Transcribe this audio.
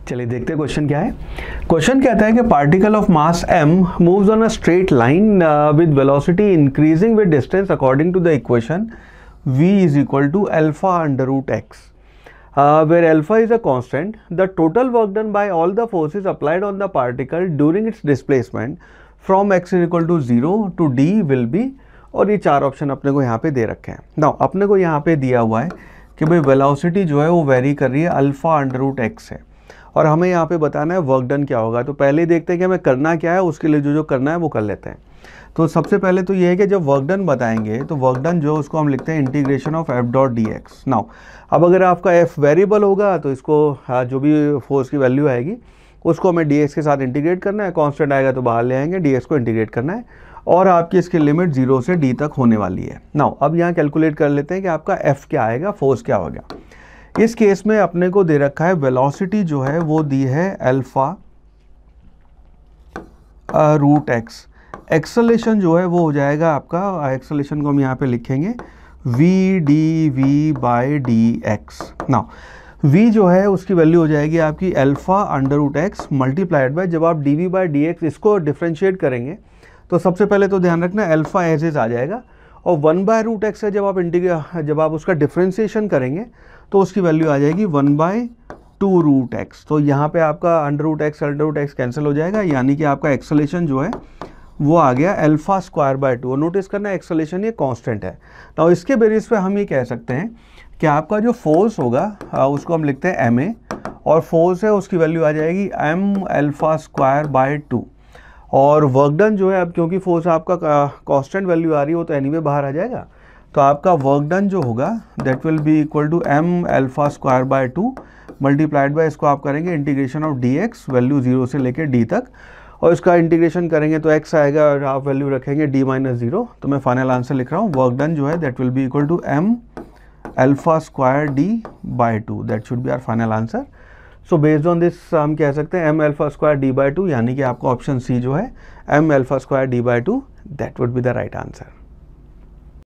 चलिए देखते हैं क्वेश्चन क्या है। क्वेश्चन कहता है कि particle of mass m moves on a straight line with velocity increasing with distance according to the equation v is equal to alpha under root x, where alpha is a constant. The total work done by all the forces applied on the particle during its displacement from x is equal to 0 to d will be, और ये चार option अपने को यहाँ पे दे रखे हैं। Now अपने को यहाँ पे दिया हुआ है कि भाई वेलोसिटी जो है वो वेरी कर रही है अल्फा अंडर रूट एक्स से, और हमें यहाँ पे बताना है वर्क डन क्या होगा। तो पहले ही देखते हैं कि हमें करना क्या है, उसके लिए जो करना है वो कर लेते हैं। तो सबसे पहले तो ये है कि जब वर्क डन बताएंगे तो वर्क डन जो उसको हम लिखते हैं integration of F dot D x. Now अब अगर आपका एफ वेरिएबल होगा तो इसको जो भी फोर्स की वैल्यू आएगी उसको हमें डी एक्स के साथ इंटीग्रेट करना है, कांस्टेंट आएगा तो बाहर ले आएंगे, डी एक्स को इंटीग्रेट करना है, और आपकी इसकी लिमिट 0 से d तक होने वाली है। नाउ अब यहाँ कैलकुलेट कर लेते हैं कि आपका f क्या आएगा, फोर्स क्या होगा। इस केस में अपने को दे रखा है वेलोसिटी जो है वो दी है अल्फा रूट एक्स, एक्सेलेरेशन जो है वो हो जाएगा आपका, एक्सेलेरेशन को हम यहाँ पे लिखेंगे v d v by d x. Now v जो है उसकी वैल्यू हो जाएगी आपकी alpha under root x multiplied by, जब आप d v by d x इसको डिफ्रेंशिएट करेंगे तो सबसे पहले तो ध्यान रखना अल्फा एज इज आ जाएगा, और 1 बाय रूट एक्स है जब आप उसका डिफ्रेंशिएशन करेंगे तो उसकी वैल्यू आ जाएगी 1/2 रूट एक्स। तो यहाँ पे आपका अंडर रूट एक्स कैंसिल हो जाएगा, यानी कि आपका एक्सेलेरेशन जो है वो आ गया अल्फा स्क्वायर बाय 2। नोटिस करना एक्सेलेरेशन ये कांस्टेंट है। तो इसके बेसिस पे हम ये कह सकते हैं कि आपका जो फोर्स होगा उसको हम लिखते हैं ma, और फोर्स है उसकी वैल्यू आ जाएगी m अल्फा स्क्वायर बाय 2, और वर्क डन जो है अब क्योंकि फोर्स आपका कांस्टेंट वैल्यू आ रही है वो तो एनीवे बाहर आ जाएगा, तो आपका वर्क डन जो होगा that will be equal to m alpha square by 2 multiplied by, इसको आप करेंगे integration of d x value 0 से लेकर d तक, और इसका इंटीग्रेशन करेंगे तो x आएगा और आप वैल्यू रखेंगे d माइनस 0। तो मैं फाइनल आंसर लिख रहा हूँ, वर्क डन जो है that will be equal to m alpha square d by 2, that should be our final answer. So based on this हम कह सकते हैं m alpha square d by 2, यानी कि आपका ऑप्शन सी जो है m alpha square d by 2 that would be the right answer.